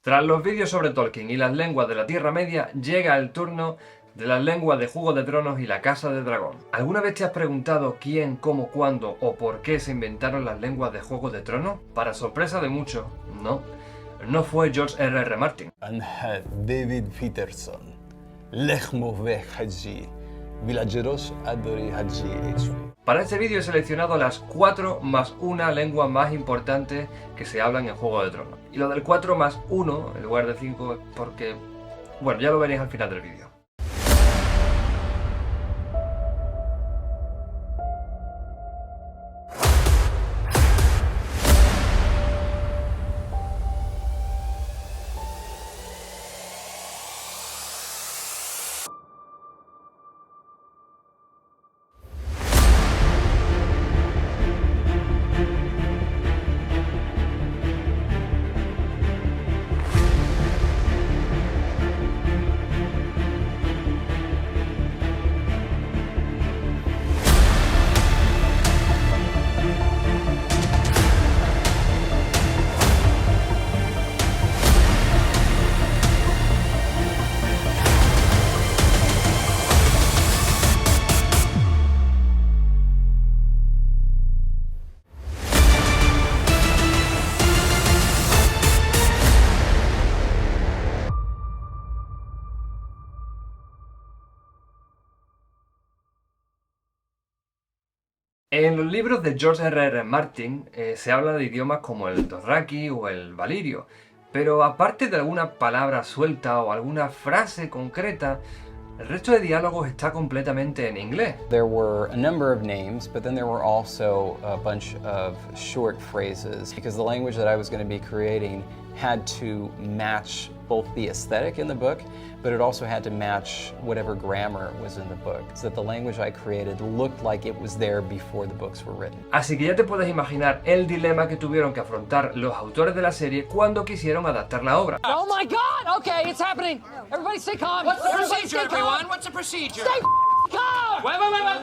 Tras los vídeos sobre Tolkien y las lenguas de la Tierra Media, llega el turno de las lenguas de Juego de Tronos y la Casa del Dragón. ¿Alguna vez te has preguntado quién, cómo, cuándo o por qué se inventaron las lenguas de Juego de Tronos? Para sorpresa de muchos, no fue George R.R. Martin. David Peterson, Villageros Adori Haji. Para este vídeo he seleccionado las 4 más 1 lenguas más importantes que se hablan en Juego de Tronos. Y lo del 4 más 1 en lugar de 5 es porque, bueno, ya lo veréis al final del vídeo. En los libros de George R.R. Martin se habla de idiomas como el Dothraki o el Valirio, pero aparte de alguna palabra suelta o alguna frase concreta, el resto de diálogos está completamente en inglés. There were a number of names, but then there were also a bunch of short phrases because the language that I was going to be creating had to match both the aesthetic in the book, but it also had to match whatever grammar was in the book, so that the language I created looked like it was there before the books were written. Así que ya te puedes imaginar el dilema que tuvieron que afrontar los autores de la serie cuando quisieron adaptar la obra. Oh my God! Okay, it's happening. Everybody stay calm. What's the Everybody procedure, everyone? What's the procedure? Stay calm. Wait. Everybody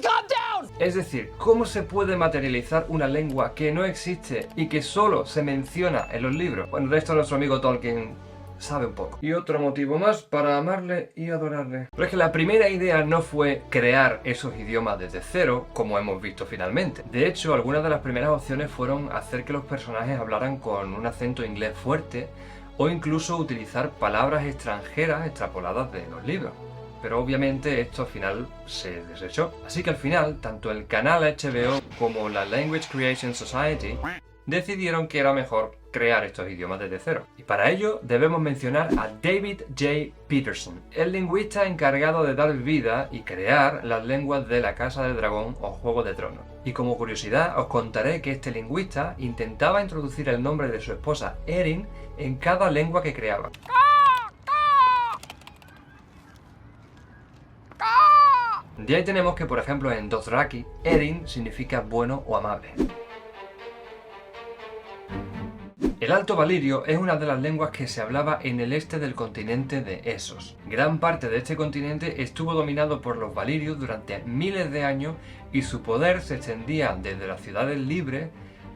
calm down. Es decir, ¿cómo se puede materializar una lengua que no existe y que solo se menciona en los libros? Bueno, de esto nuestro amigo Tolkien sabe un poco. Y otro motivo más para amarle y adorarle. Pero es que la primera idea no fue crear esos idiomas desde cero, como hemos visto finalmente. De hecho, algunas de las primeras opciones fueron hacer que los personajes hablaran con un acento inglés fuerte o incluso utilizar palabras extranjeras extrapoladas de los libros. Pero obviamente esto al final se desechó. Así que al final, tanto el canal HBO como la Language Creation Society decidieron que era mejor crear estos idiomas desde cero. Y para ello debemos mencionar a David J. Peterson, el lingüista encargado de dar vida y crear las lenguas de la Casa del Dragón o Juego de Tronos. Y como curiosidad os contaré que este lingüista intentaba introducir el nombre de su esposa Erin en cada lengua que creaba. De ahí tenemos que, por ejemplo, en Dothraki, Erin significa bueno o amable. El Alto Valirio es una de las lenguas que se hablaba en el este del continente de Essos. Gran parte de este continente estuvo dominado por los valirios durante miles de años y su poder se extendía desde las ciudades libres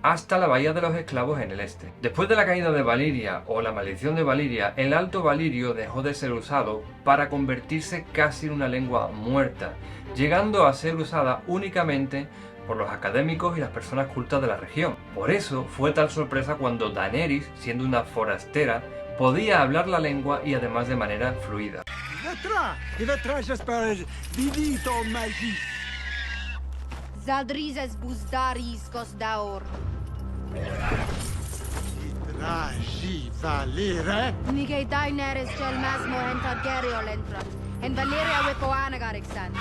hasta la Bahía de los Esclavos en el este. Después de la caída de Valiria o la maldición de Valiria, el Alto Valirio dejó de ser usado para convertirse casi en una lengua muerta, llegando a ser usada únicamente por los académicos y las personas cultas de la región. Por eso fue tal sorpresa cuando Daenerys, siendo una forastera, podía hablar la lengua y además de manera fluida. Zaldrizes buzdaris cosdaor. Nige Daenerys gel masmo enta geriol entra. En Valeria wipoana garixan.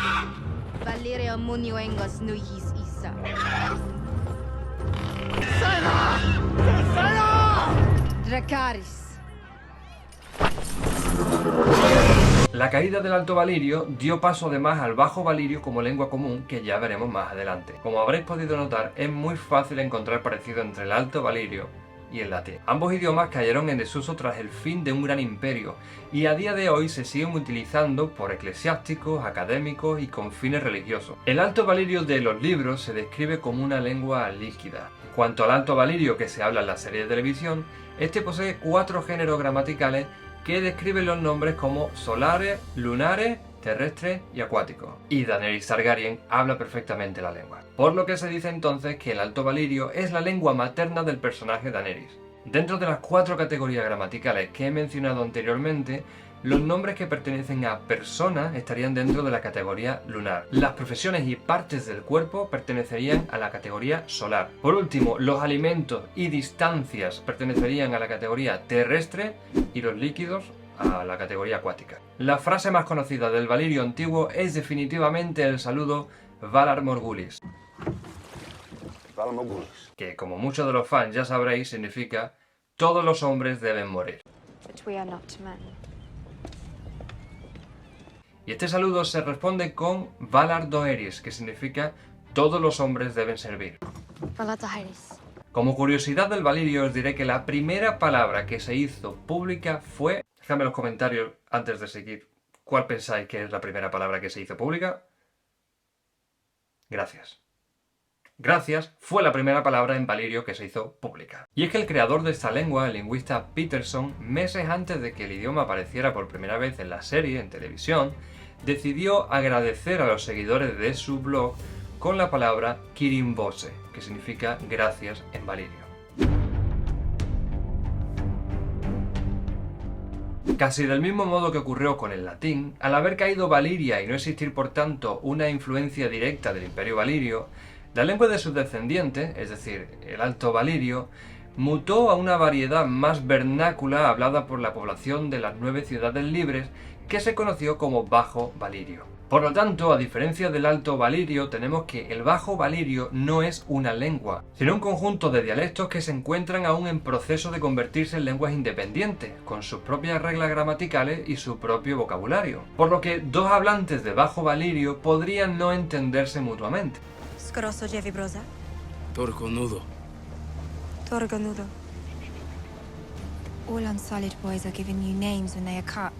Valeria munioengos nuihis isa. Dracarys. La caída del Alto Valirio dio paso además al Bajo Valirio como lengua común, que ya veremos más adelante. Como habréis podido notar, es muy fácil encontrar parecido entre el Alto Valirio y el latín. Ambos idiomas cayeron en desuso tras el fin de un gran imperio y a día de hoy se siguen utilizando por eclesiásticos, académicos y con fines religiosos. El Alto Valirio de los libros se describe como una lengua líquida. cuanto al Alto Valirio que se habla en la serie de televisión, este posee 4 géneros gramaticales que describen los nombres como solares, lunares, terrestres y acuáticos. Y Daenerys Targaryen habla perfectamente la lengua. Por lo que se dice entonces que el Alto Valirio es la lengua materna del personaje Daenerys. Dentro de las 4 categorías gramaticales que he mencionado anteriormente, los nombres que pertenecen a personas estarían dentro de la categoría lunar. Las profesiones y partes del cuerpo pertenecerían a la categoría solar. Por último, los alimentos y distancias pertenecerían a la categoría terrestre y los líquidos a la categoría acuática. La frase más conocida del Valirio antiguo es definitivamente el saludo Valar Morghulis, que como muchos de los fans ya sabréis significa todos los hombres deben morir. But we are not men. Y este saludo se responde con Valar Doeris, que significa todos los hombres deben servir. Valar Doeris. Como curiosidad del Valirio os diré que la primera palabra que se hizo pública fue... Dejadme en los comentarios antes de seguir cuál pensáis que es la primera palabra que se hizo pública. Gracias. Gracias fue la primera palabra en Valirio que se hizo pública. Y es que el creador de esta lengua, el lingüista Peterson, meses antes de que el idioma apareciera por primera vez en la serie, en televisión, decidió agradecer a los seguidores de su blog con la palabra Kirimboze, que significa gracias en Valirio. Casi del mismo modo que ocurrió con el latín, al haber caído Valiria y no existir por tanto una influencia directa del Imperio Valirio, la lengua de sus descendientes, es decir, el Alto Valirio, mutó a una variedad más vernácula hablada por la población de las 9 ciudades libres que se conoció como Bajo Valirio. Por lo tanto, a diferencia del Alto Valirio, tenemos que el Bajo Valirio no es una lengua, sino un conjunto de dialectos que se encuentran aún en proceso de convertirse en lenguas independientes, con sus propias reglas gramaticales y su propio vocabulario. Por lo que dos hablantes de Bajo Valirio podrían no entenderse mutuamente. Torconudo. Torgonudo. All Unsullied boys are given new names when they are cut.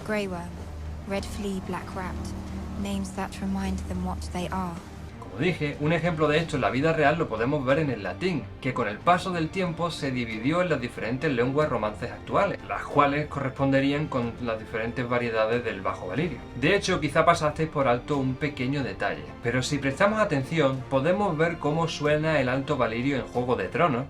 Grey worm, red flea, black rat. Names that remind them what they are. Como dije, un ejemplo de esto en la vida real lo podemos ver en el latín, que con el paso del tiempo se dividió en las diferentes lenguas romances actuales, las cuales corresponderían con las diferentes variedades del Bajo Valirio. De hecho, quizá pasasteis por alto un pequeño detalle, pero si prestamos atención, podemos ver cómo suena el Alto Valirio en Juego de Tronos,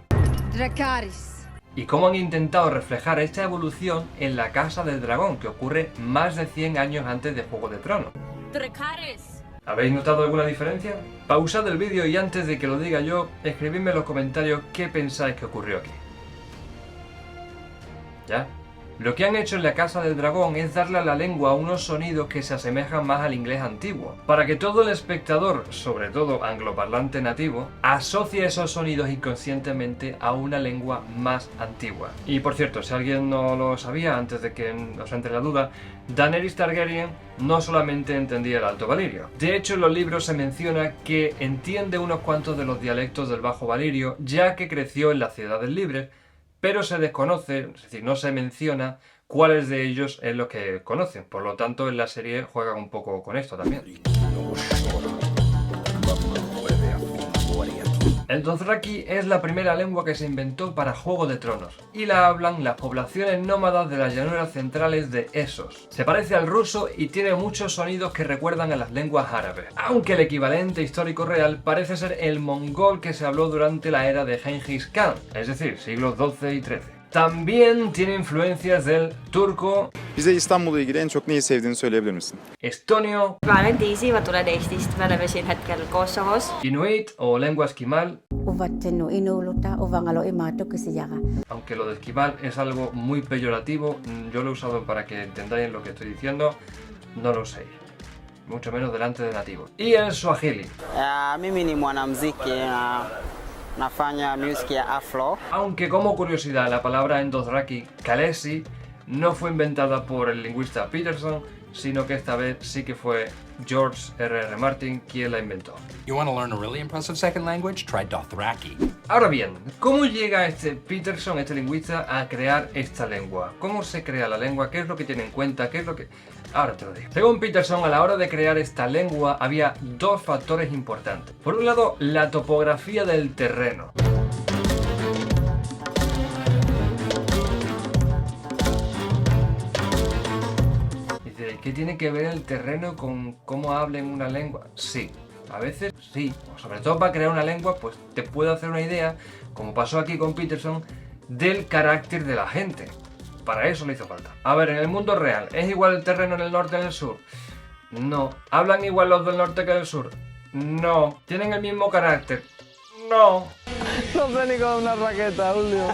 Dracarys. y cómo han intentado reflejar esta evolución en la Casa del Dragón, que ocurre más de 100 años antes de Juego de Tronos. Dracarys. ¿Habéis notado alguna diferencia? Pausad el vídeo y antes de que lo diga yo, escribidme en los comentarios qué pensáis que ocurrió aquí. ¿Ya? Lo que han hecho en la Casa del Dragón es darle a la lengua unos sonidos que se asemejan más al inglés antiguo, para que todo el espectador, sobre todo angloparlante nativo, asocie esos sonidos inconscientemente a una lengua más antigua. Y por cierto, si alguien no lo sabía, antes de que os entre la duda, Daenerys Targaryen no solamente entendía el Alto Valirio. De hecho, en los libros se menciona que entiende unos cuantos de los dialectos del Bajo Valirio, ya que creció en las ciudades libres, pero se desconoce, es decir, no se menciona cuáles de ellos es lo que conocen. Por lo tanto, en la serie juegan un poco con esto también. El Dothraki es la primera lengua que se inventó para Juego de Tronos, y la hablan las poblaciones nómadas de las llanuras centrales de Essos. Se parece al ruso y tiene muchos sonidos que recuerdan a las lenguas árabes, aunque el equivalente histórico real parece ser el mongol que se habló durante la era de Genghis Khan, es decir, siglos XII y XIII. También tiene influencias del turco, Bize İstanbul'la ilgili en çok neyi sevdiğini söyleyebilir misin? estonio, ma olen Daisy, ma tulen Eestist, me oleme siin hetkel Kosovos. inuit o lengua esquimal, Uvatenu inuluta uvangalo imatu kisiyaga. aunque lo de esquimal es algo muy peyorativo, yo lo he usado para que entendáis lo que estoy diciendo, no lo uséis, mucho menos delante de nativos. Y el suajili, Mimi ni mwanamuziki na nafanya music ya afro. aunque como curiosidad la palabra en Dothraki, Khaleesi, no fue inventada por el lingüista Peterson, sino que esta vez sí que fue George R.R. Martin quien la inventó. You want to learn a really impressive second language? Try Dothraki. Ahora bien, ¿cómo llega Peterson, este lingüista, a crear esta lengua? ¿Cómo se crea la lengua? ¿Qué es lo que tiene en cuenta? ¿Qué es lo que...? Ahora te lo digo. Según Peterson, a la hora de crear esta lengua había dos factores importantes. Por un lado, la topografía del terreno. Dice, ¿qué tiene que ver el terreno con cómo hablen una lengua? Sí. A veces sí, sobre todo para crear una lengua, pues te puedo hacer una idea, como pasó aquí con Peterson, del carácter de la gente. Para eso le hizo falta. A ver, en el mundo real, ¿es igual el terreno en el norte y en el sur? No. ¿Hablan igual los del norte que del sur? No. ¿Tienen el mismo carácter? No. No sé ni con una raqueta, Julio.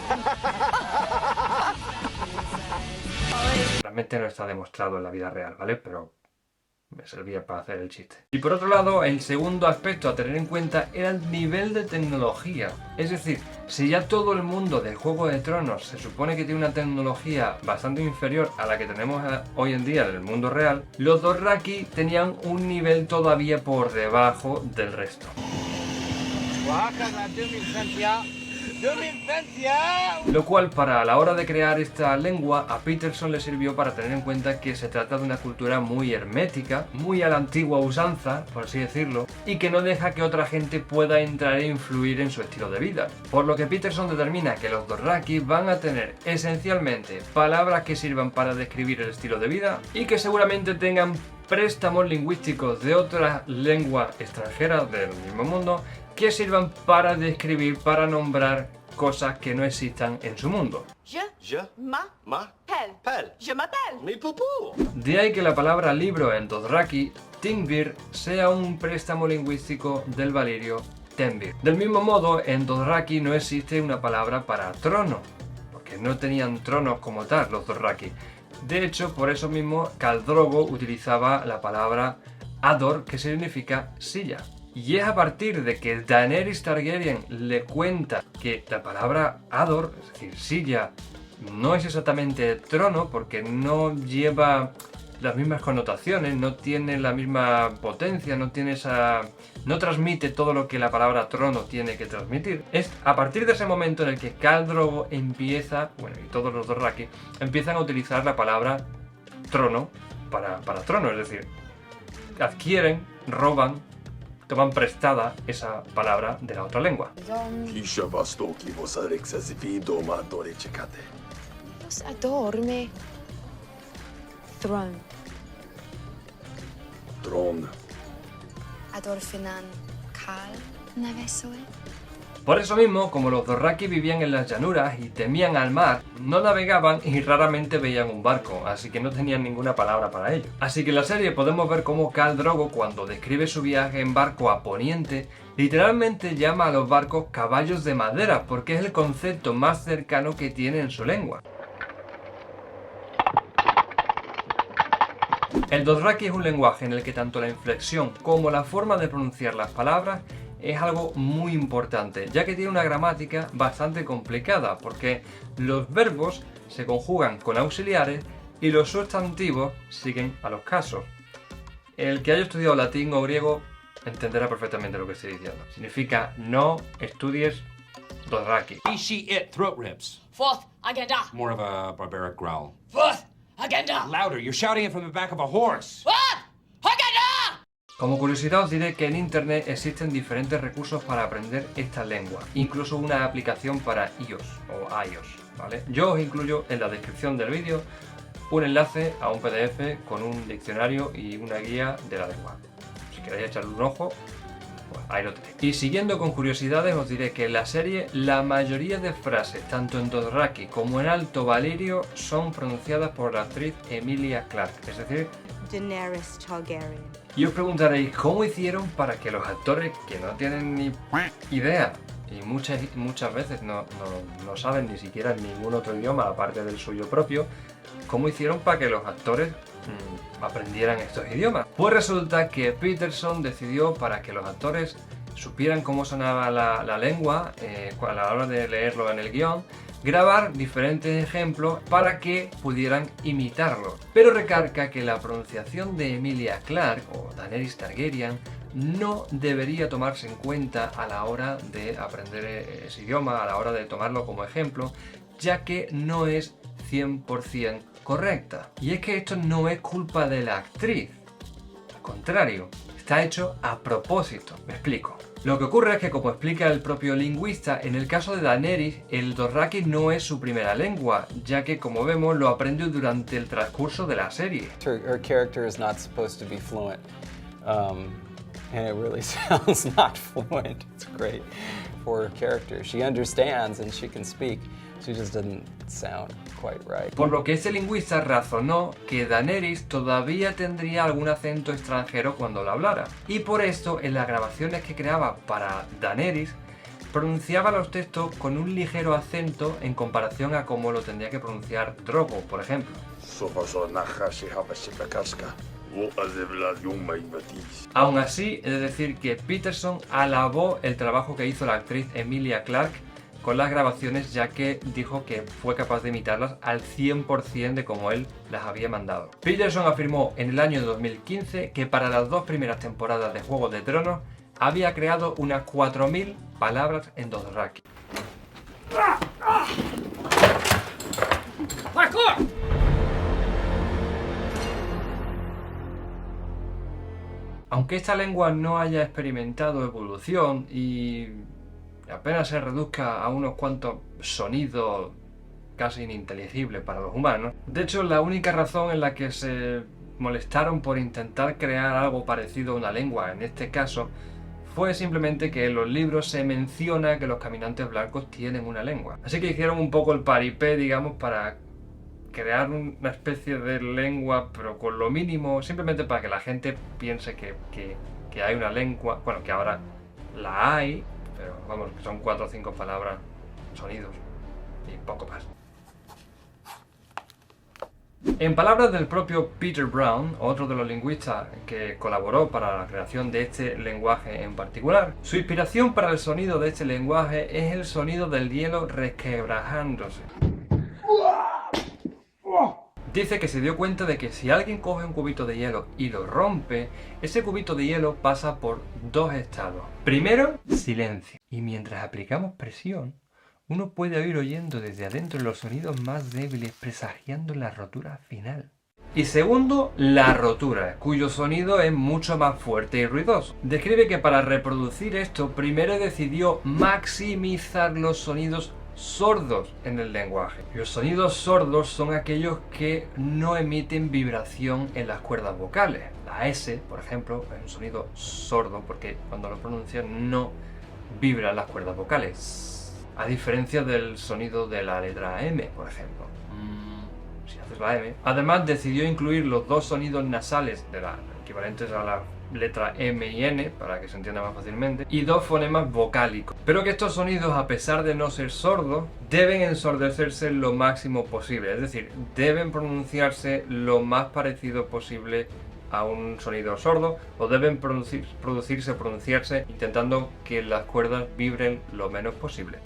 Realmente no está demostrado en la vida real, ¿vale? Pero me servía para hacer el chiste. Y por otro lado, el segundo aspecto a tener en cuenta era el nivel de tecnología. Es decir, si ya todo el mundo de Juego de Tronos se supone que tiene una tecnología bastante inferior a la que tenemos hoy en día en el mundo real, los Dothraki tenían un nivel todavía por debajo del resto. Lo cual, para la hora de crear esta lengua, a Peterson le sirvió para tener en cuenta que se trata de una cultura muy hermética, muy a la antigua usanza, por así decirlo, y que no deja que otra gente pueda entrar e influir en su estilo de vida. Por lo que Peterson determina que los Dothraki van a tener esencialmente palabras que sirvan para describir el estilo de vida y que seguramente tengan préstamos lingüísticos de otras lenguas extranjeras del mismo mundo que sirvan para describir, para nombrar cosas que no existan en su mundo. De ahí que la palabra libro en Dothraki, Tingbir, sea un préstamo lingüístico del valirio Tembir. Del mismo modo, en Dothraki no existe una palabra para trono, porque no tenían tronos como tal los Dothraki. De hecho, por eso mismo, Khal Drogo utilizaba la palabra Ador, que significa silla. Y es a partir de que Daenerys Targaryen le cuenta que la palabra Ador, es decir, silla, no es exactamente trono, porque no lleva las mismas connotaciones, no tiene la misma potencia, no transmite todo lo que la palabra trono tiene que transmitir. Es a partir de ese momento en el que Khal Drogo empieza, y todos los Dothraki, empiezan a utilizar la palabra trono para trono, es decir, adquieren, roban, toman prestada esa palabra de la otra lengua. Adorme. Throne. Adorfinan Khal Navesoe. Por eso mismo, como los Dothraki vivían en las llanuras y temían al mar, no navegaban y raramente veían un barco, así que no tenían ninguna palabra para ello. Así que en la serie podemos ver cómo Khal Drogo, cuando describe su viaje en barco a Poniente, literalmente llama a los barcos caballos de madera, porque es el concepto más cercano que tiene en su lengua. El Dothraki es un lenguaje en el que tanto la inflexión como la forma de pronunciar las palabras es algo muy importante, ya que tiene una gramática bastante complicada, porque los verbos se conjugan con auxiliares y los sustantivos siguen a los casos. El que haya estudiado latín o griego entenderá perfectamente lo que estoy diciendo. Significa no estudies Dothraki. He, she, it, throat rips. Fourth agenda. More of a barbaric growl. Fourth agenda. Louder, you're shouting it from the back of a horse. Fourth agenda. Como curiosidad os diré que en internet existen diferentes recursos para aprender esta lengua, incluso una aplicación para iOS o iOS, ¿vale? Yo os incluyo en la descripción del vídeo un enlace a un PDF con un diccionario y una guía de la lengua. Si queréis echarle un ojo, pues ahí lo tenéis. Y siguiendo con curiosidades os diré que en la serie la mayoría de frases, tanto en Dothraki como en Alto Valyrio, son pronunciadas por la actriz Emilia Clarke, es decir, Daenerys Targaryen. Y os preguntaréis cómo hicieron para que los actores que no tienen ni idea y muchas veces no saben ni siquiera ningún otro idioma aparte del suyo propio, cómo hicieron para que los actores aprendieran estos idiomas. Pues resulta que Peterson decidió, para que los actores supieran cómo sonaba la lengua a la hora de leerlo en el guión, grabar diferentes ejemplos para que pudieran imitarlo. Pero recarga que la pronunciación de Emilia Clarke o Daenerys Targaryen no debería tomarse en cuenta a la hora de aprender ese idioma, a la hora de tomarlo como ejemplo, ya que no es 100% correcta. Y es que esto no es culpa de la actriz, al contrario, está hecho a propósito. Me explico. Lo que ocurre es que, como explica el propio lingüista, en el caso de Daenerys, el Dothraki no es su primera lengua, ya que, como vemos, lo aprendió durante el transcurso de la serie. Her character is not supposed to be fluent, and it really sounds not fluent. It's great for her character. She understands and she can speak. She just doesn't sound quite right. Por lo que este lingüista razonó que Daenerys todavía tendría algún acento extranjero cuando lo hablara. Y por esto, en las grabaciones que creaba para Daenerys, pronunciaba los textos con un ligero acento en comparación a cómo lo tendría que pronunciar Drogo, por ejemplo. Aún así, he de decir que Peterson alabó el trabajo que hizo la actriz Emilia Clarke con las grabaciones, ya que dijo que fue capaz de imitarlas al 100% de como él las había mandado. Peterson afirmó en el año 2015 que para las 2 primeras temporadas de Juego de Tronos había creado unas 4000 palabras en Dothraki. Aunque esta lengua no haya experimentado evolución y apenas se reduzca a unos cuantos sonidos casi ininteligibles para los humanos, de hecho la única razón en la que se molestaron por intentar crear algo parecido a una lengua, en este caso, fue simplemente que en los libros se menciona que los caminantes blancos tienen una lengua. Así que hicieron un poco el paripé, digamos, para crear una especie de lengua, pero con lo mínimo, simplemente para que la gente piense que hay una lengua, bueno, que ahora la hay, pero vamos, que son 4 o 5 palabras, sonidos y poco más. En palabras del propio Peter Brown, otro de los lingüistas que colaboró para la creación de este lenguaje en particular, su inspiración para el sonido de este lenguaje es el sonido del hielo resquebrajándose. Dice que se dio cuenta de que si alguien coge un cubito de hielo y lo rompe, ese cubito de hielo pasa por 2 estados. Primero, silencio. Y mientras aplicamos presión, uno puede ir oyendo desde adentro los sonidos más débiles presagiando la rotura final. Y segundo, la rotura, cuyo sonido es mucho más fuerte y ruidoso. Describe que para reproducir esto, primero decidió maximizar los sonidos sordos en el lenguaje. Los sonidos sordos son aquellos que no emiten vibración en las cuerdas vocales. La S, por ejemplo, es un sonido sordo porque cuando lo pronuncias no vibran las cuerdas vocales. A diferencia del sonido de la letra M, por ejemplo. Si haces la M. Además decidió incluir los 2 sonidos nasales equivalentes a la letra M y N, para que se entienda más fácilmente, y 2 fonemas vocálicos. Pero que estos sonidos, a pesar de no ser sordos, deben ensordecerse lo máximo posible, es decir, deben pronunciarse lo más parecido posible a un sonido sordo, o deben pronunciarse intentando que las cuerdas vibren lo menos posible.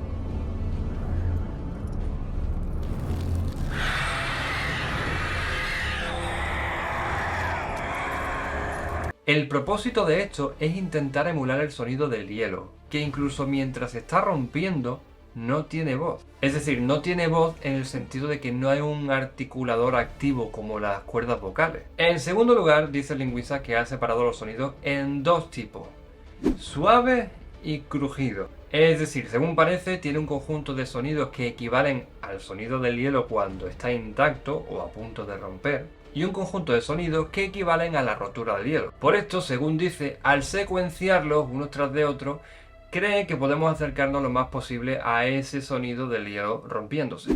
El propósito de esto es intentar emular el sonido del hielo, que incluso mientras se está rompiendo no tiene voz. Es decir, no tiene voz en el sentido de que no hay un articulador activo como las cuerdas vocales. En segundo lugar, dice el lingüista que ha separado los sonidos en 2 tipos: suave y crujido. Es decir, según parece, tiene un conjunto de sonidos que equivalen al sonido del hielo cuando está intacto o a punto de romper, y un conjunto de sonidos que equivalen a la rotura del hielo. Por esto, según dice, al secuenciarlos unos tras de otros, cree que podemos acercarnos lo más posible a ese sonido del hielo rompiéndose.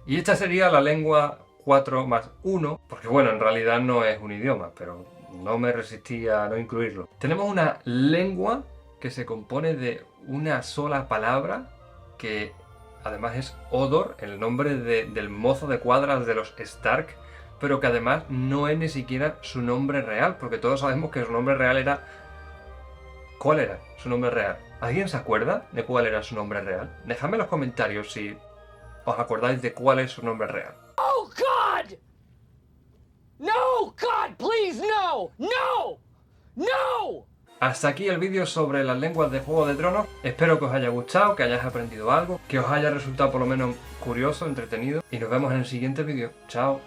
Y esta sería la lengua 4+1, porque bueno, en realidad no es un idioma, pero no me resistí a no incluirlo. Tenemos una lengua que se compone de una sola palabra, que además es Hodor, el nombre del mozo de cuadras de los Stark, pero que además no es ni siquiera su nombre real, porque todos sabemos que su nombre real era... ¿Cuál era su nombre real? ¿Alguien se acuerda de cuál era su nombre real? Dejadme en los comentarios si os acordáis de cuál es su nombre real. Oh God! No, God, please, no! No! No! Hasta aquí el vídeo sobre las lenguas de Juego de Tronos. Espero que os haya gustado, que hayáis aprendido algo, que os haya resultado por lo menos curioso, entretenido. Y nos vemos en el siguiente vídeo. Chao.